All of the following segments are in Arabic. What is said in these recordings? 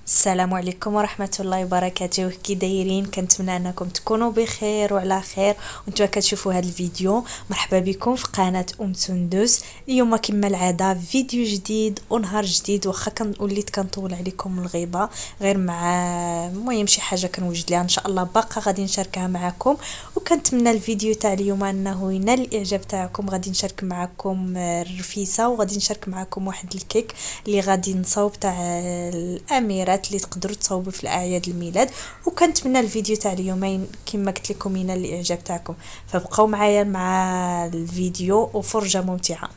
السلام عليكم ورحمة الله وبركاته. كي دايرين؟ كنتمنى انكم تكونوا بخير وعلى خير وانتم كتشوفوا هذا الفيديو. مرحبا بكم في قناة سندس. اليوم كما العادة فيديو جديد ونهار جديد، واخا وليت كنطول عليكم الغيبة غير مع المهم شي حاجة كنوجد ليها ان شاء الله باقا غادي نشاركها معكم، وكنتمنى الفيديو تاع اليوم انه ينال الاعجاب تاعكم. غادي نشارك معكم الرفيسة وغادي نشارك معكم واحد الكيك اللي غادي نصاوب تاع الاميرات اللي تقدروا تصاوبوا في الاعياد الميلاد، وكنتمنى الفيديو تاع اليومين كما قلت لكم ينال الاعجاب تاعكم، فبقاو معايا مع الفيديو وفرجه ممتعه.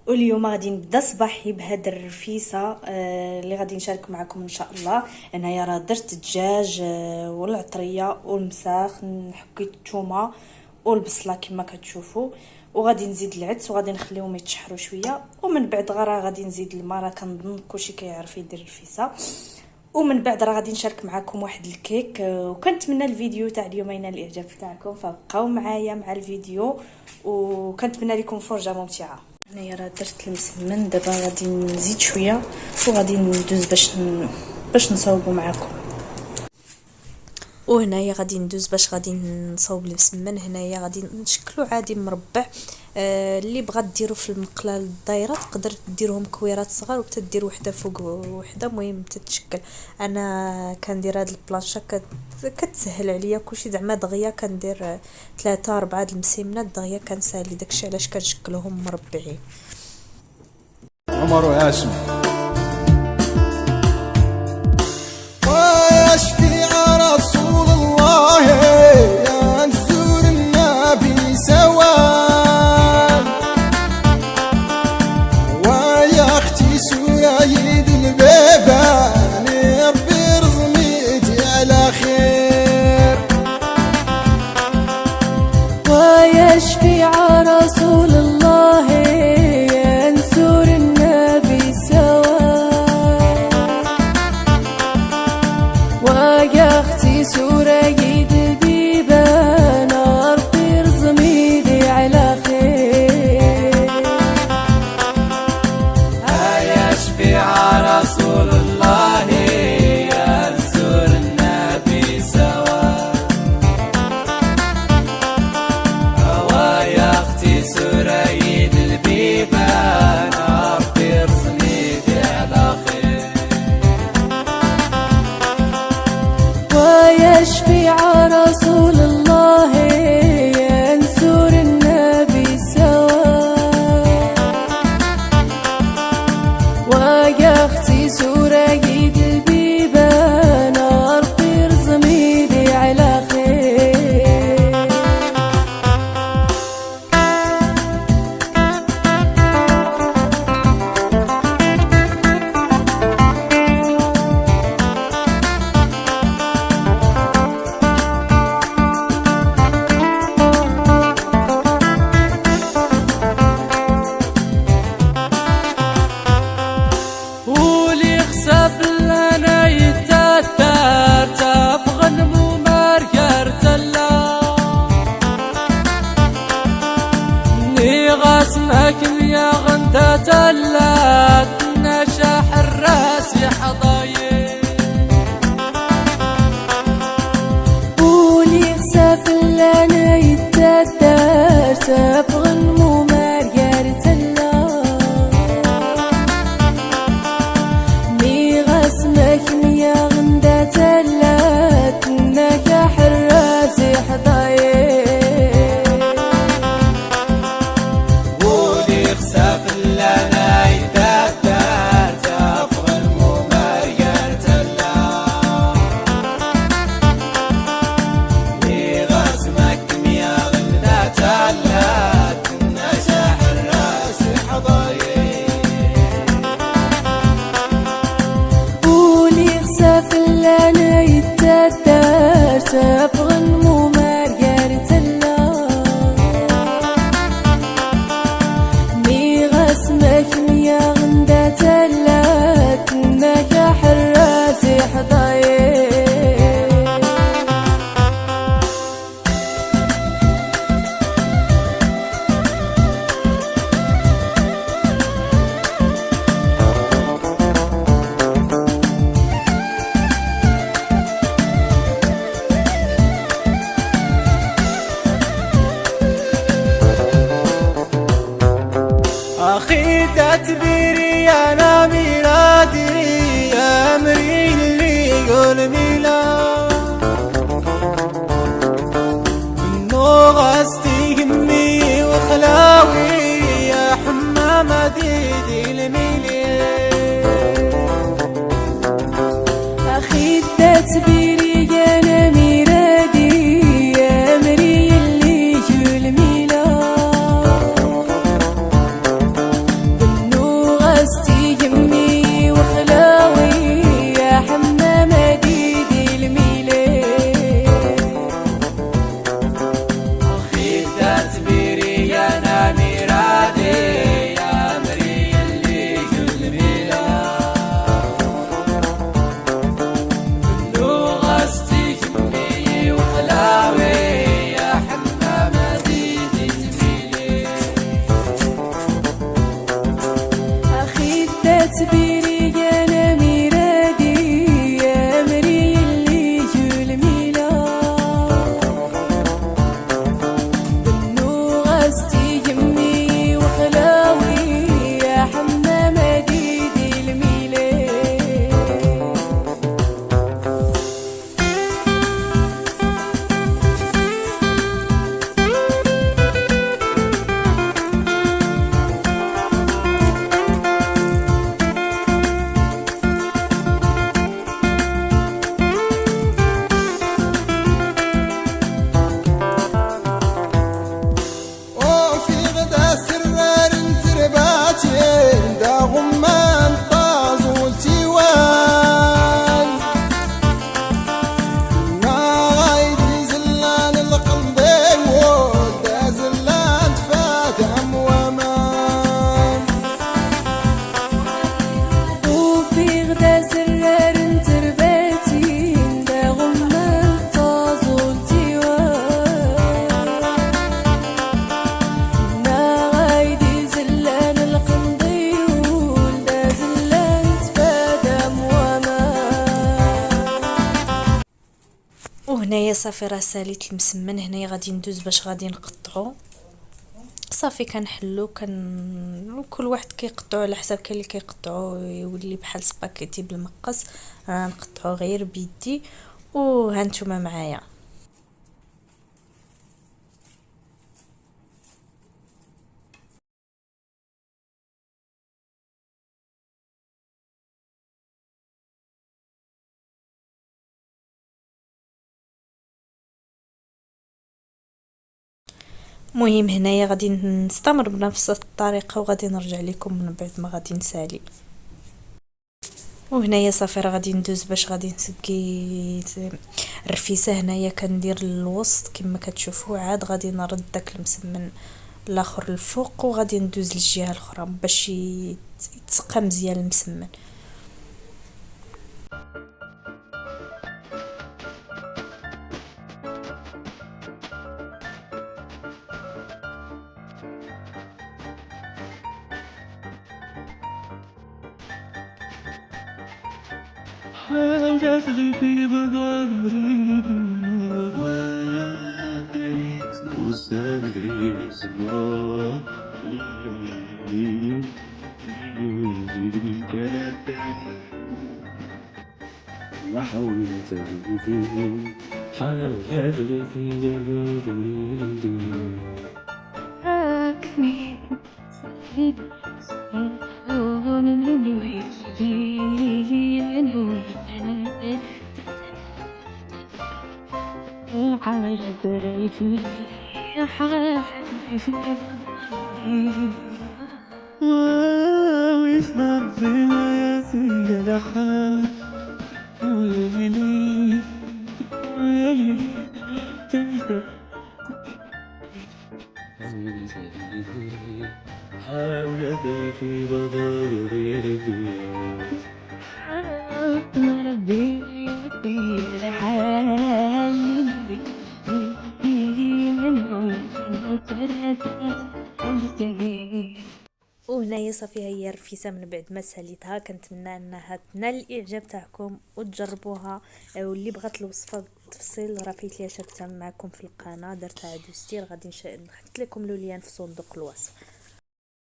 واليوم غادي نبدا صباحي بهاد الرفيسه اللي غادي نشارك معكم ان شاء الله. انايا راه درت الدجاج والعطريه والمساخ، نحكيت الثومه والبصله كما كتشوفوا، وغادي نزيد العدس وغادي نخليهم يتشحروا شويه، ومن بعد غادي نزيد الماء. راه كنظن كلشي كيعرف يدير الرفيسه. ومن بعد راه غادي نشارك معكم واحد الكيك، وكنتمنى الفيديو تاع اليوم ينال الاعجاب تاعكم، فبقاو معايا مع الفيديو وكنتمنى لكم فرجه ممتعه. انايا راه درت المسمن، دابا غادي نزيد شويه وغادي ندوز باش نصاوبوا معكم. وهنايا غادي ندوز باش غادي نصاوب المسمن. هنايا غادي نشكلو عادي مربع، اللي بغات ديرو في المقله الدايره تقدر ديروهم كويرات صغار وتدير وحده فوق وحده، المهم تتشكل. انا كندير هاد البلانشه كتسهل عليا كلشي، زعما دغيا كندير 3 4 د المسمنات دغيا كنسالي، داكشي علاش كنشكلهم مربعين. عمر وهاشم رسول الله يا نزور النبي سوا، ويا اختي سرايد البيبان ربي رزميتي على خير، ويا شفيع رسول الله يا نزور النبي سوا، ويا اختي سرايد البيبان ربي رزميدي على خير، يا شفيع رسول الله يا نزور النبي سوا، ويا اختي سرايد البيبان ربي رزميدي على خير، ويا شفيع رسول الله يا نزور النبي سوا، ويا اختي سرايد البيبان ربي رزميدي على خير. ولي خسف لنا يتدار تبغى نمو مرقر تلا، ني غاسمك يا غنتا تلا نشاح الراس يحضايق، ولي خسف لنا يتدار تبغى نمو مرقر تلا، اسمك يا غندا تلات انك حراس حضايق، ولي خسف لنا يتدار تبغى نمو مرقر تلا، ني غاسمك يا غندا تلات نجاح الراس حضايق، ولي خسف لنا يتدار تبغى نمو مرقر تلا، مي غاسمك يا غندا تلات انك حراس حضايق. أخي تعتبري أنا ميلادي يا أمري اللي يقول ميلاد إنه غاستي همي وخلاوي يا حمامة ديدي الميلي أخي تعتبري أنا ميلادي يا أمري اللي يقول ميلاد إنه غاستي همي وخلاوي يا حمامة ديدي الميلاد أخي تعتبري أنا ميلادي يا أمري اللي يقول ميلاد إنه غاستي همي وخلاوي يا حمامة ديدي الميلي أخي تعتبري أنا ميلادي يا أمري اللي يقول ميلاد إنه غاستي همي وخلاوي يا حمامة ديدي الميلاد وفي غدا سرار ترباتي دا غمان طاز والتيوان ما غايد زلان القلبي ودا زلان تفاتح وامان وفي غدا سرار ترباتي دا غمان طازو التيوان ما غايدي زلان القنديول دا زلان تفادى موامان وهنايا صافي راه ساليت المسمن. هنايا غادي ندوز باش غادي نقطعو صافي كنحلو كل واحد كيقطعو على حساب كاين اللي كيقطعو يولي بحال سباكيتي بالمقص. نقطعو غير بيدي وهانتوما معايا. المهم هنايا غادي نستمر بنفس الطريقه وغادي نرجع لكم من بعد ما غادي نسالي. وهنايا صافي راه غادي ندوز باش غادي نسقي الرفيسه. هنايا كندير الوسط كما كتشوفوا، عاد غادي نرد داك المسمن الاخر الفوق وغادي ندوز للجهه الاخرى باش يتسقى مزيان المسمن. وهنايا صافي هي الرفيسه من بعد ما ساليتها. كنتمنى انها تنال الاعجاب تاعكم وتجربوها، واللي بغات الوصفه بالتفصيل راه فايت ليا شاركتها معكم في القناه، درتها دوستير. غادي نحط لكم لو لين في صندوق الوصف.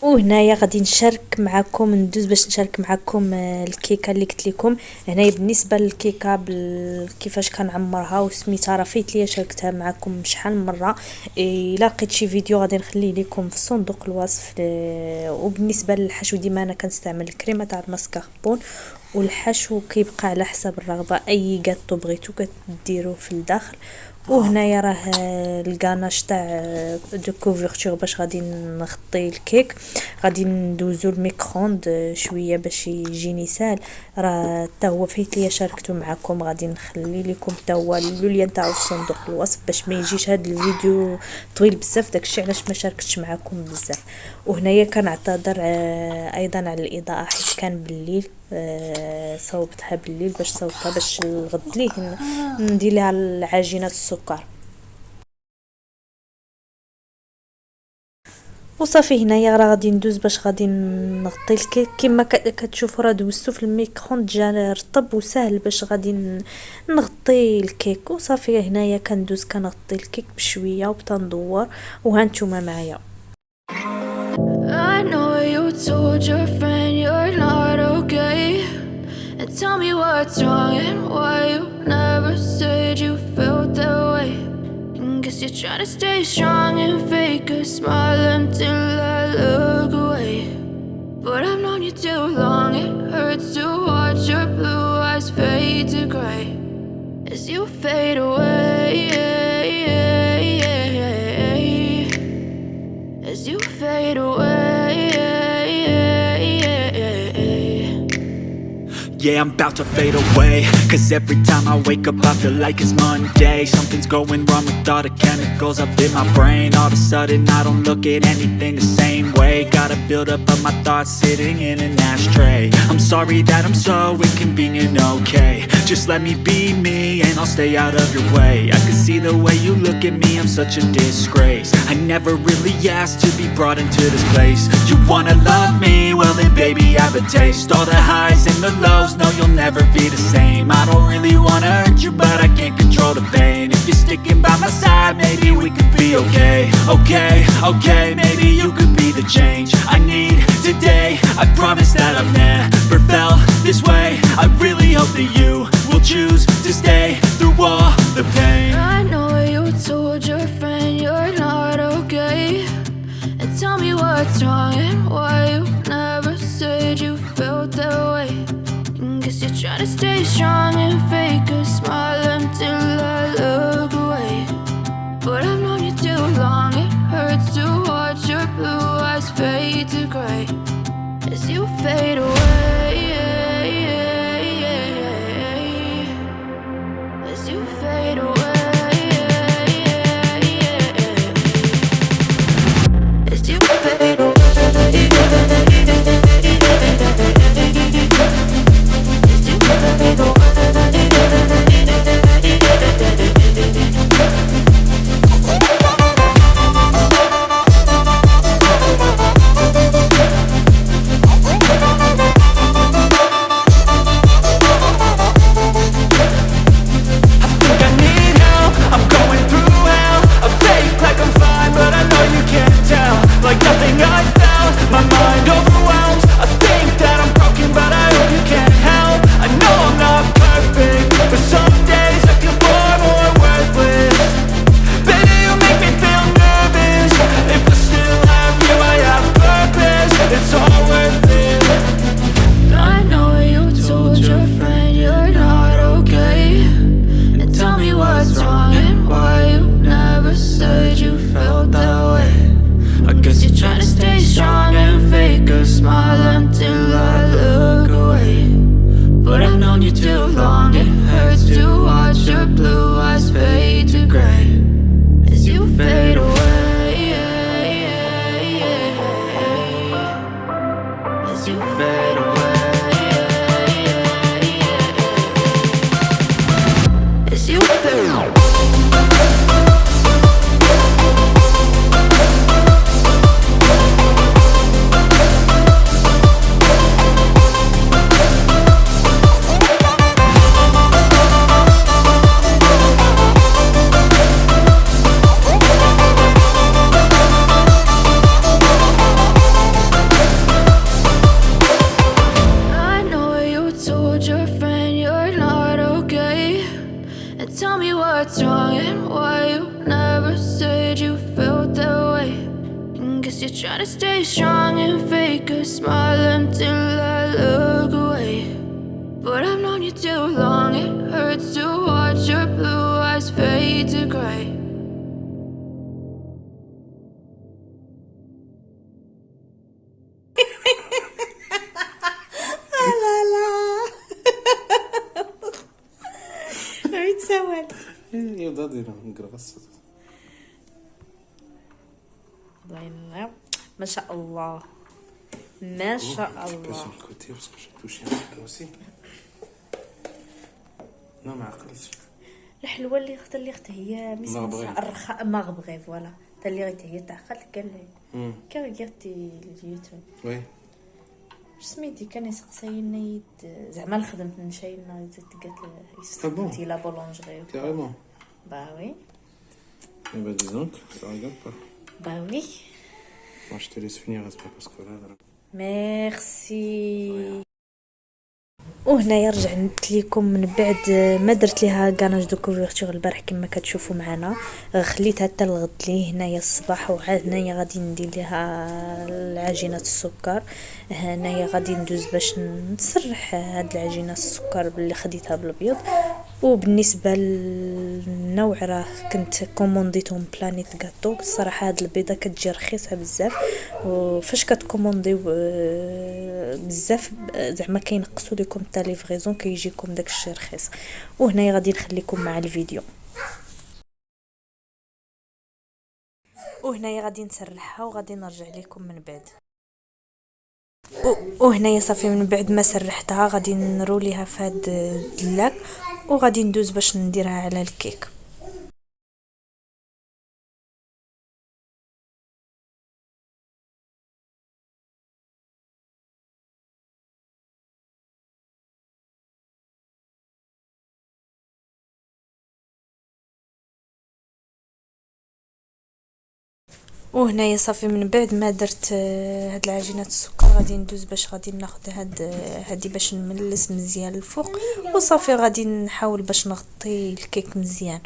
وهنايا غادي نشارك معكم ندوز باش نشارك معكم الكيكه اللي قلت لكم. هنايا بالنسبه للكيكه كيفاش كنعمرها وسميتها راه فايت ليا شاركتها معكم شحال من مره. الا لقيت شي فيديو غادي نخليه لكم في صندوق الوصف. وبالنسبه للحشو ديما انا كنستعمل الكريمه تاع الماسكاربون، والحشو كيبقى على حسب الرغبه، اي كاطو بغيتو كديروه في الداخل. وهنايا راه الغاناش تاع دو كوفرتور باش غادي نغطي الكيك. غادي ندوزو الميكرووند شويه باش يجيني ساهل. راه حتى هو فايت ليا شاركته معكم، غادي نخلي لكم حتى هو اللوليا نتاعو في صندوق الوصف باش ما يجيش هذا الفيديو طويل بزاف، داكشي علاش ما شاركتش معكم بزاف. وهنايا كنعتذر ايضا على الاضاءه حيت كان بالليل، صوبتها بالليل باش صوبتها باش الغد ليه ندير لها العجينه السكر. وصافي هنايا راه غادي ندوز باش غادي نغطي الكيك. كما كتشوفوا راه دوزتو في الميكرووند جا رطب وسهل باش غادي نغطي الكيك. وصافي هنايا كندوز كنغطي الكيك بشويه وبتندور، وهانتوما معايا. I know you told your friend you're not okay, and tell me what's wrong and why you never said you felt that way. And guess you're trying to stay strong and fake a smile until I look away. But I've known you too long, it hurts to watch your blue eyes fade to gray as you fade away, as you fade away. Yeah, I'm about to fade away, cause every time I wake up I feel like it's Monday. Something's going wrong with all the chemicals up in my brain. All of a sudden I don't look at anything the same way. Gotta build up of my thoughts sitting in an ashtray. I'm sorry that I'm so inconvenient, okay. Just let me be me and I'll stay out of your way. I can see the way you look at me, I'm such a disgrace. I never really asked to be brought into this place. You wanna love me? Well then baby have a taste. All the highs and the lows, no you'll never be the same. I don't really wanna hurt you but I can't control the pain. If you're sticking by my side maybe we could be okay. Okay, maybe you could be the change I need today. I promise that I've never felt this way. I really hope that you will choose to stay through all the pain. I know you told your friend you're not okay, and tell me what's wrong and why you never said you felt that way. And guess you're trying to stay strong and fake a smile until I look away. But I've known you too long, it hurts to watch your blue eyes fade to gray as you fade away, as you fade away, as you fade away. tell me what's wrong and why you never said you felt that way. And guess you're trying to stay strong and fake a smile until I look away. But I've known you too long, it hurts to watch your blue eyes fade to gray. لا لا عيد سوال. يلا دير نقرا بس. الله ينعم. ما شاء الله ما شاء الله. الكوتي باسكو جي توشي aussi. لا ما عقلتش. الحلوه اللي اختي هي مغبغي. الرخاء مغبغي فوالا تا اللي غيت هي تعقل قال لي كي غيرتي اليوتيوب وي سميتي كان يسقسينا يد زعما الخدمة نمشينا قالت يستخدمتي لا بولونجري كاريمون. با وي Eh ben dis donc, ça regarde pas. با وي Moi je te laisse finir, c'est pas parce que là. ميرسي. وهنايا رجعت لكم من بعد ما درت ليها كاناج دو كوفرتور البارح كما كتشوفوا معنا، خليتها حتى الغد لي هنايا الصباح. وعاد هنايا غادي ندير ليها العجينه السكر. هنايا غادي ندوز باش نسرح هاد العجينه السكر باللي خديتها بالابيض. وبالنسبه للنوع راه كنت كومونديتهم بلانيت غاتو. الصراحه هاد البيضه كتجي رخيصه بزاف، وفاش كتكومونديو بزاف زعما كينقصوا لكم حتى ليفريزون كيجيكم داكشي رخيص. وهنايا غادي نخليكم مع الفيديو. وهنايا غادي نسرحها وغادي نرجع لكم من بعد. وهنايا صافي من بعد ما سرحتها غادي نروليها في هاد الدلاك وغادي ندوز باش نديرها على الكيك. وهنايا صافي من بعد ما درت هاد العجينات السكر غادي ندوز باش غادي ناخذ هادي باش نملس مزيان الفوق. وصافي غادي نحاول باش نغطي الكيك مزيان.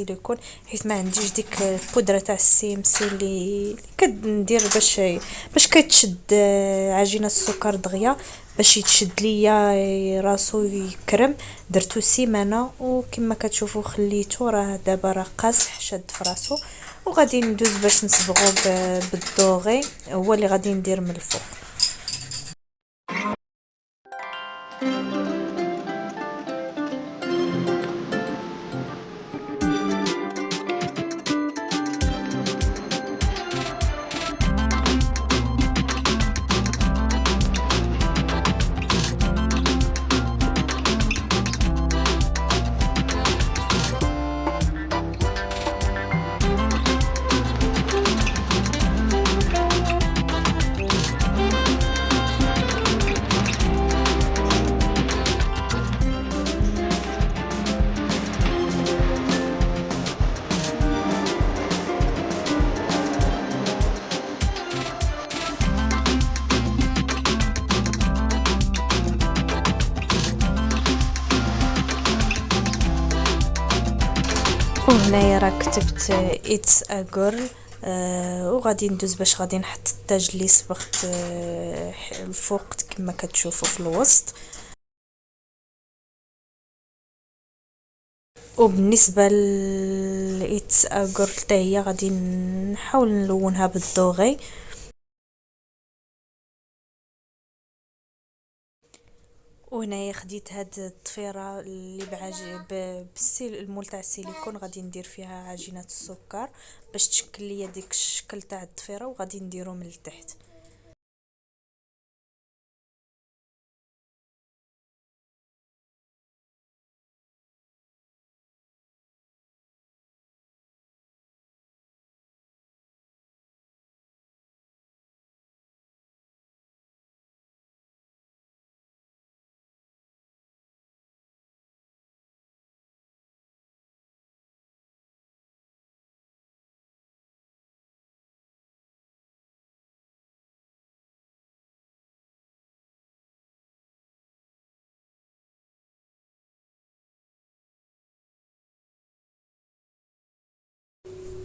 السيليكون، حيت ما عنديش ديك البودره تاع السيمسي اللي كندير باش كتشد عجينه السكر دغيا باش يتشد ليا راسو يكرم. درتو سيمانه وكما كتشوفوا خليته راه دابا راه قاصح شاد في راسو، وغادي ندوز باش نصبغو بالدوغي هو اللي غادي ندير من الفوق. وهنايا راه كتبت اتس ا جيرل، وغادي ندوز باش غادي نحط التاج اللي صبغت الفوق كما كتشوفوا في الوسط. وبالنسبه ل اتس ا جيرل حتى هي غادي نحاول نلونها بالدوغي. وهنايا خديت هاد الطفيره اللي المول تاع السيليكون، غادي ندير فيها عجينه السكر باش تشكل ليا ديك الشكل تاع الطفيره، وغادي نديرو من التحت.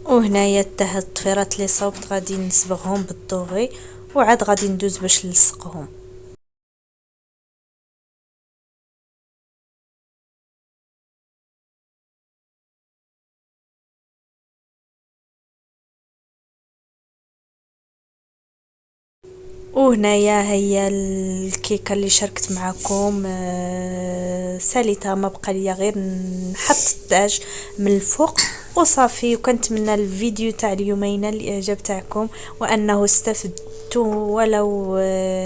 وهنايا حتى هاد الطفيرات اللي صوبت غادي نصبغهم بالدوغي، وعاد غادي ندوز باش نلصقهم. وهنايا هي الكيكه اللي شاركت معكم، ساليتها ما بقى ليا غير نحط التاج من الفوق وصافي. وكنتمنى الفيديو تاع اليوم ينال الاعجاب تاعكم، وانه استفدتوا ولو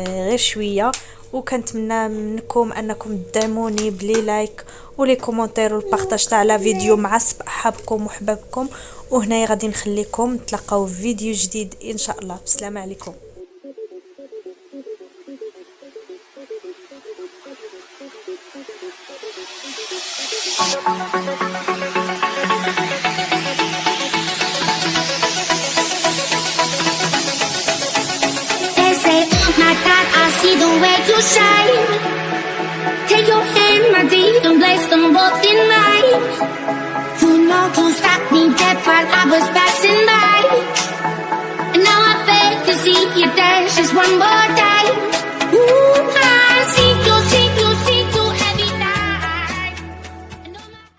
غير شويه. وكنتمنى منكم انكم تدعموني بلي لايك ولي كومونتير والبارطاج تاع لا فيديو مع صحابكم وحبابكم. وهنايا غادي نخليكم نتلاقاو في فيديو جديد ان شاء الله. السلام عليكم. They say, my God, I see the way you shine. Take your hand, my dear, and place them both in mine. You know you stopped me dead while I was passing by. And now I beg to see you dance just one more time.